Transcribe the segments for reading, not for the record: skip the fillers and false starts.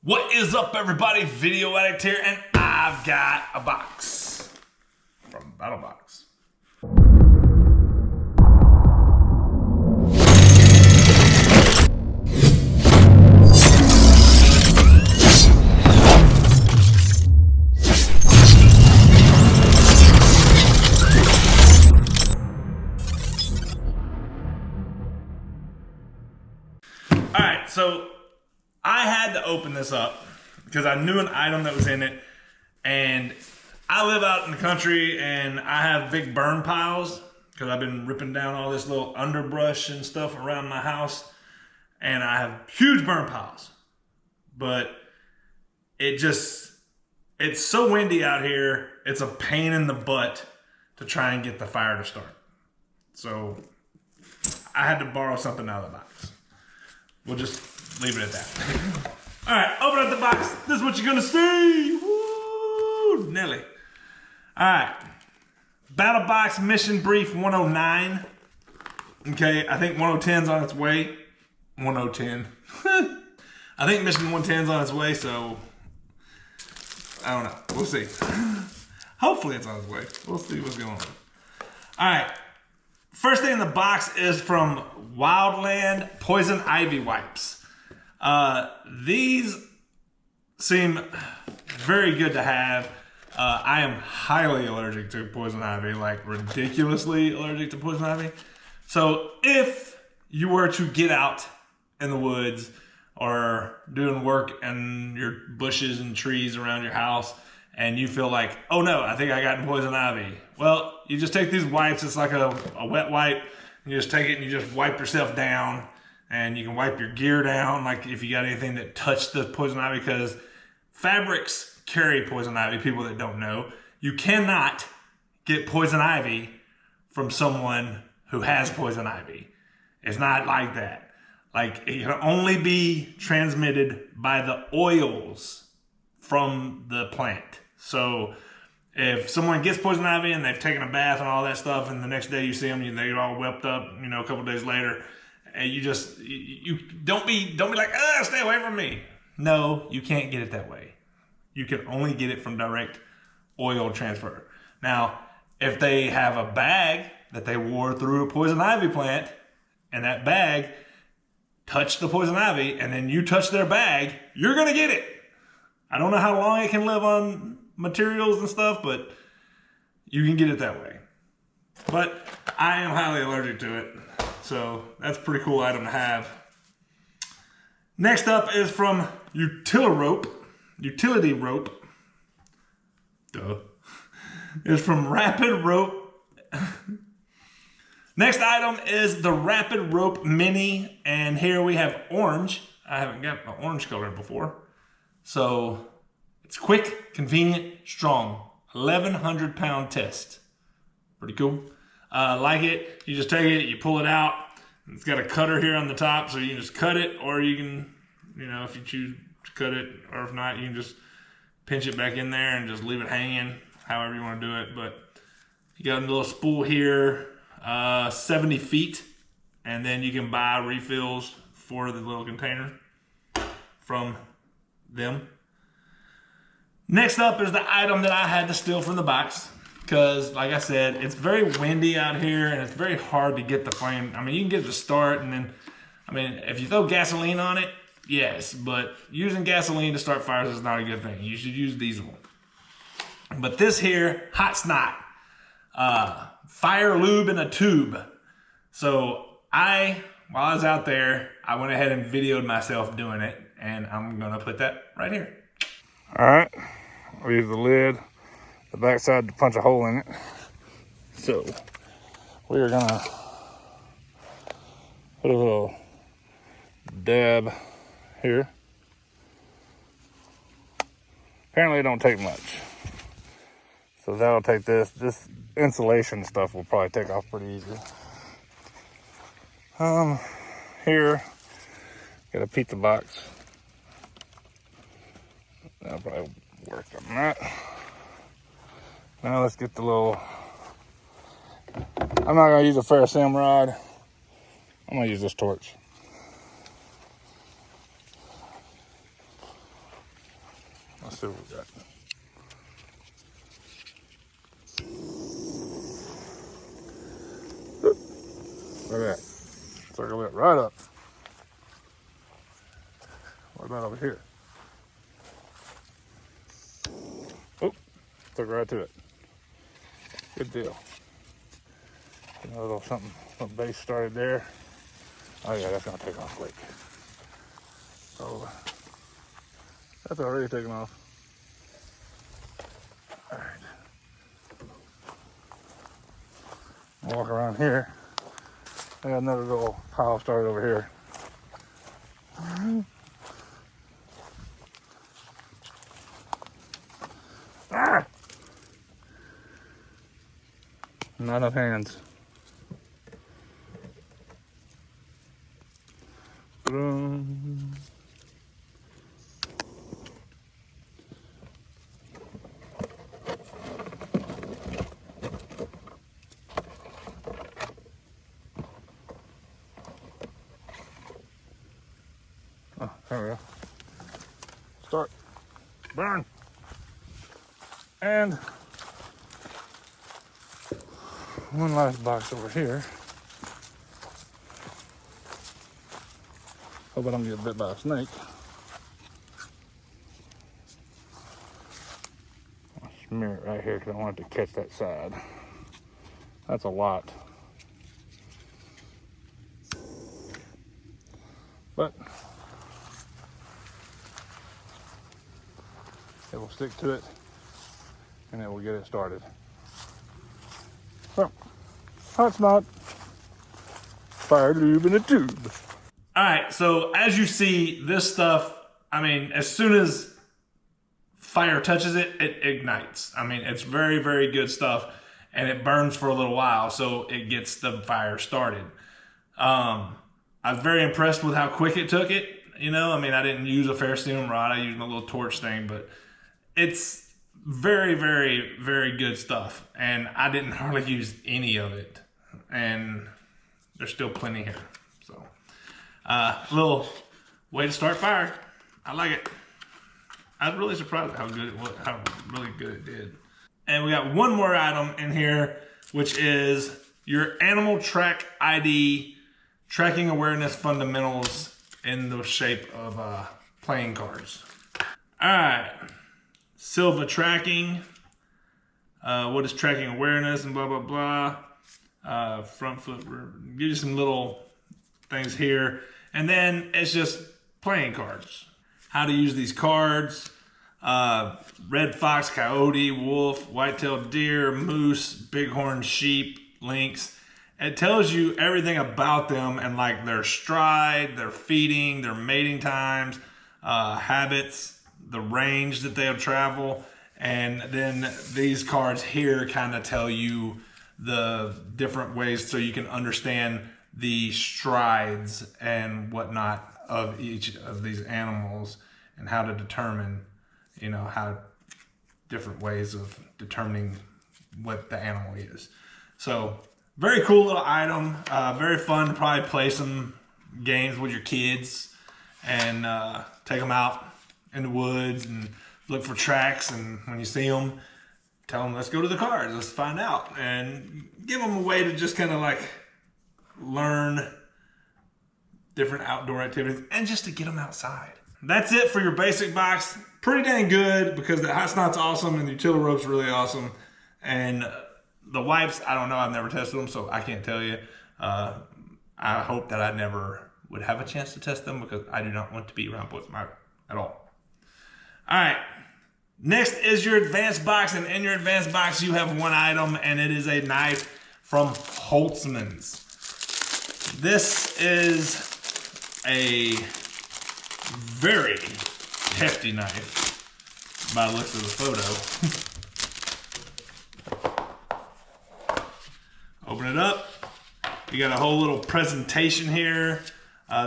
What is up, everybody? Video Addict here, and I've got a box from Battlbox. Alright, so I had to open this up because I knew an item that was in it, and I live out in the country and I have big burn piles because I've been ripping down all this little underbrush and stuff around my house, and I have huge burn piles. But it's so windy out here, it's a pain in the butt to try and get the fire to start. So I had to borrow something out of the box. We'll just leave it at that. All right, open up the box. This is what you're gonna see. Woo, Nelly. All right, Battlebox Mission Brief 109. Okay, I think 110's on its way. 1010. I think Mission 110's on its way, so I don't know. We'll see. Hopefully it's on its way. We'll see what's going on. All right. First thing in the box is from Wildland Poison Ivy Wipes. These seem very good to have. I am highly allergic to poison ivy, like ridiculously allergic to poison ivy. So if you were to get out in the woods or doing work in your bushes and trees around your house, and you feel like, oh no, I think I got poison ivy. Well, you just take these wipes. It's like a wet wipe. You just take it and you just wipe yourself down, and you can wipe your gear down, like if you got anything that touched the poison ivy, because fabrics carry poison ivy, people that don't know. You cannot get poison ivy from someone who has poison ivy. It's not like that. Like, it can only be transmitted by the oils from the plant. So if someone gets poison ivy and they've taken a bath and all that stuff, and the next day you see them, they get all wept up, a couple days later, and you don't be like, stay away from me. No, you can't get it that way. You can only get it from direct oil transfer. Now, if they have a bag that they wore through a poison ivy plant, and that bag touched the poison ivy, and then you touch their bag, you're gonna get it. I don't know how long it can live on materials and stuff, but you can get it that way. But I am highly allergic to it, so that's a pretty cool item to have. Next up is from Utility Rope. Duh. It's from Rapid Rope. Next item is the Rapid Rope Mini, and here we have orange. I haven't got an orange color before. So it's quick, convenient, strong. 1,100 pound test. Pretty cool. Like it. You just take it, you pull it out. It's got a cutter here on the top, so you can just cut it, or you can, if you choose to cut it, or if not, you can just pinch it back in there and just leave it hanging, however you want to do it. But you got a little spool here, 70 feet, and then you can buy refills for the little container from them. Next up is the item that I had to steal from the box, because like I said, it's very windy out here and it's very hard to get the flame. You can get it to start, and then if you throw gasoline on it, yes, but using gasoline to start fires is not a good thing. You should use diesel. But this here, hot snot, fire lube in a tube. So while I was out there, I went ahead and videoed myself doing it, and I'm gonna put that right here. All right, I'll use the lid, the backside to punch a hole in it. So we are gonna put a little dab here. Apparently it don't take much. So that'll take this. This insulation stuff will probably take off pretty easy. Here, got a pizza box. That'll probably work on that. Now let's get the little, I'm not gonna use a ferrocerium rod. I'm gonna use this torch. see what we got. Look at that. Circle it right up. What about over here? Oh, took right to it. Good deal. Another little something, little base started there. Oh yeah, that's gonna take off quick. So that's already taken off. All right. Walk around here. I got another little pile started over here. Ah! Not enough hands. Boom. Oh, there we go. Start. Burn. And one last box over here. Hope I don't get bit by a snake. I'll smear it right here because I want it to catch that side. That's a lot. But it will stick to it and it will get it started. So, that's not fire lube in a tube. All right, so as you see, this stuff, I mean, as soon as fire touches it, it ignites. I mean, it's very, very good stuff, and it burns for a little while, so it gets the fire started. I was very impressed with how quick it took it. You know, I mean, I didn't use a ferrocerium rod. I used my little torch thing, but it's very, very, very good stuff, and I didn't hardly use any of it, and there's still plenty here. So, little way to start fire. I like it. I was really surprised at how good it was, how really good it did. And we got one more item in here, which is your animal track ID tracking awareness fundamentals in the shape of playing cards. All right, Silva tracking. What is tracking awareness and blah, blah, blah. Front foot, give you some little things here. And then it's just playing cards. How to use these cards. Red fox, coyote, wolf, white-tailed deer, moose, bighorn sheep, lynx. It tells you everything about them and like their stride, their feeding, their mating times, habits, the range that they'll travel. And then these cards here kind of tell you the different ways so you can understand the strides and whatnot of each of these animals and how to determine, you know, how different ways of determining what the animal is. So very cool little item, very fun to probably play some games with your kids and take them out in the woods and look for tracks, and when you see them, tell them, let's go to the cards, let's find out, and give them a way to just kind of like learn different outdoor activities and just to get them outside. That's it for your basic box. Pretty dang good because the hot snot's awesome and the utility rope's really awesome. And the wipes, I don't know, I've never tested them, so I can't tell you. I hope that I never would have a chance to test them because I do not want to be around Poison at all. All right, next is your advanced box, and in your advanced box you have one item, and it is a knife from Holtzman's. This is a very hefty knife by the looks of the photo. Open it up. You got a whole little presentation here.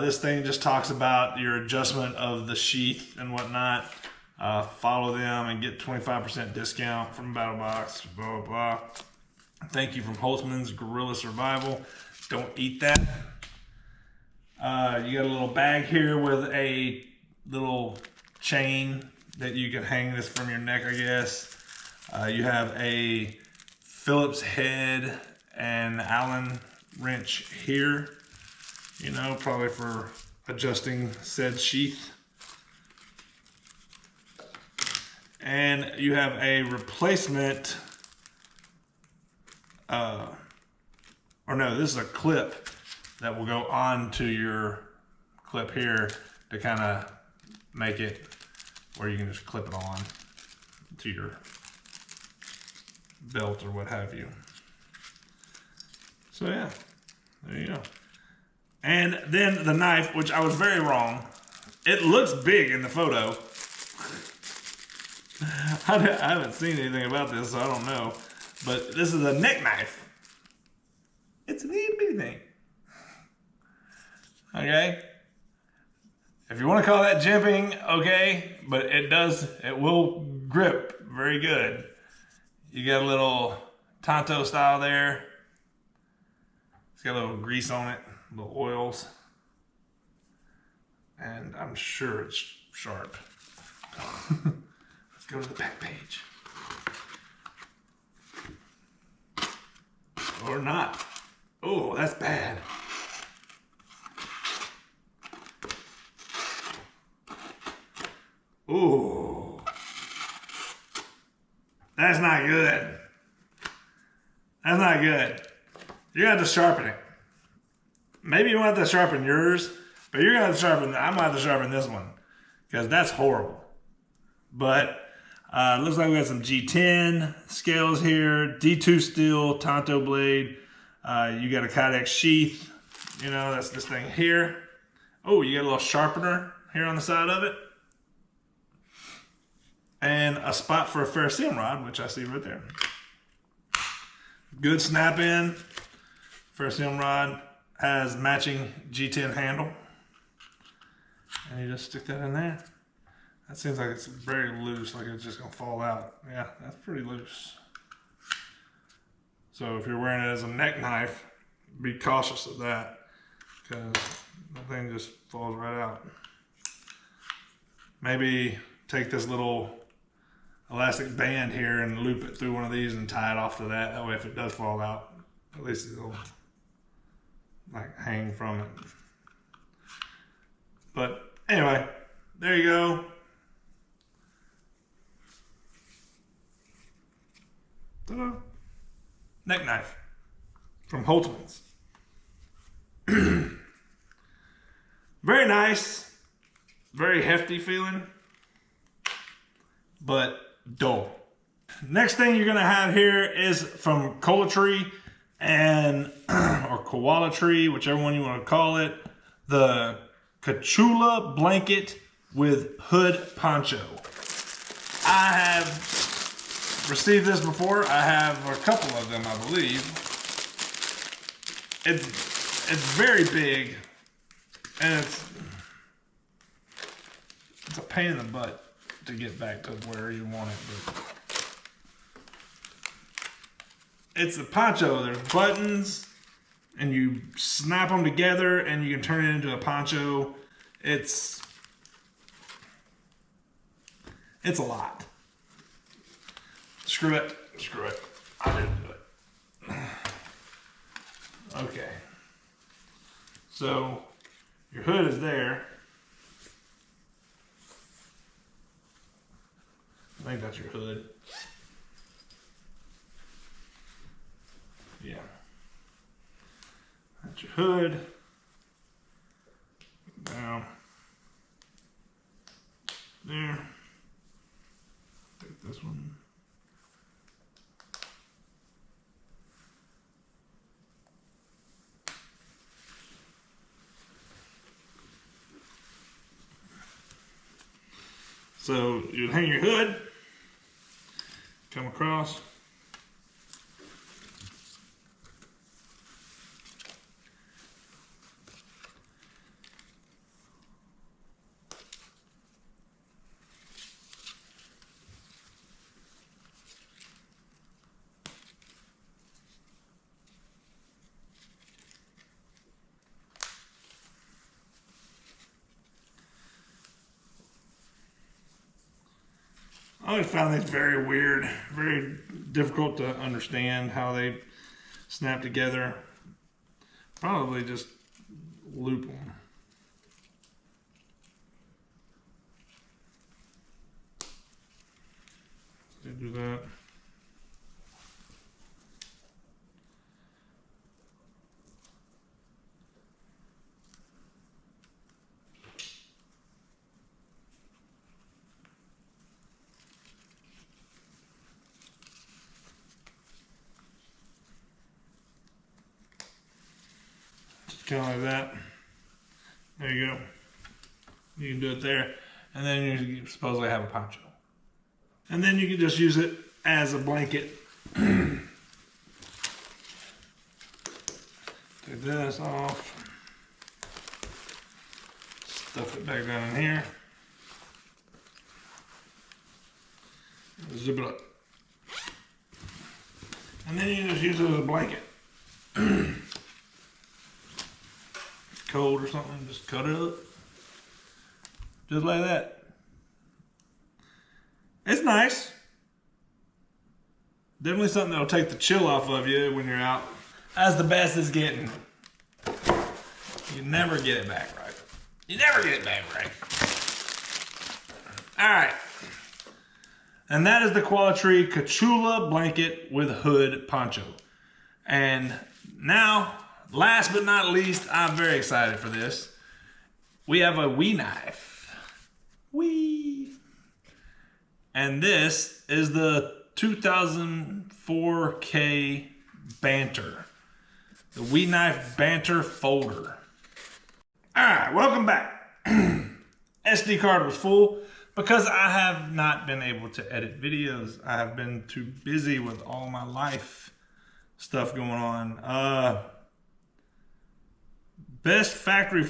This thing just talks about your adjustment of the sheath and whatnot. Follow them and get 25% discount from Battlebox, blah, blah, blah. Thank you from Holtzman's Gorilla Survival. Don't eat that. You got a little bag here with a little chain that you can hang this from your neck, I guess. You have a Phillips head and Allen wrench here, you know, probably for adjusting said sheath. And you have a replacement, or no, this is a clip that will go on to your clip here to kind of make it where you can just clip it on to your belt or what have you. So yeah, there you go. And then the knife, which I was very wrong. It looks big in the photo. I haven't seen anything about this, so I don't know. But this is a neck knife. It's an itty bitty thing. Okay? If you want to call that jimping, okay, but it will grip very good. You got a little Tonto style there. It's got a little grease on it, little oils. And I'm sure it's sharp. Let's go to the back page. Or not. Oh, that's bad. Ooh. That's not good. That's not good. You're gonna have to sharpen it. Maybe you don't have to sharpen yours, but you're gonna have to sharpen, I'm gonna have to sharpen this one. Because that's horrible. But looks like we got some G10 scales here, D2 steel, Tonto blade. You got a Kydex sheath. You know, that's this thing here. Oh, you got a little sharpener here on the side of it. And a spot for a ferrocerium rod, which I see right there. Good snap in. Ferrocerium rod has matching G10 handle. And you just stick that in there. That seems like it's very loose, like it's just gonna fall out. Yeah, that's pretty loose. So if you're wearing it as a neck knife, be cautious of that, because the thing just falls right out. Maybe take this little elastic band here and loop it through one of these and tie it off to that. That way if it does fall out, at least it'll like hang from it. But anyway, there you go. Ta-da. Neck knife from Holtzman's. Very nice, very hefty feeling, but dull. Next thing you're gonna have here is from Koala Tree and or Koala Tree, whichever one you want to call it, the Kachula blanket with hood poncho. I have received this before. I have a couple of them, I believe. It's very big, and it's a pain in the butt to get back to where you want it. But it's a poncho. There's buttons, and you snap them together, and you can turn it into a poncho. It's a lot. Screw it. Screw it. I didn't do it. Okay. So your hood is there. I think that's your hood. Yeah. That's your hood. Now, there. Take this one. So you'd hang your hood, come across. always found these very weird, very difficult to understand how they snap together. Probably just loop them. Do that. Just kind of like that. There you go. You can do it there. And then you supposedly have a poncho. And then you can just use it as a blanket. Take this off. Stuff it back down in here. Zip it up. And then you can just use it as a blanket. If it's cold or something, just cut it up. Just like that. It's nice. Definitely something that'll take the chill off of you when you're out. As the best is getting. You never get it back right. You never get it back right. Alright. And that is the Qualitree Cachula blanket with hood poncho. And now, last but not least, I'm very excited for this. We have a Wee knife. Wee. And this is the 2004K Banter. The Wee Knife Banter Folder. Alright, welcome back. SD card was full because I have not been able to edit videos. I have been too busy with all my life stuff going on. Best factory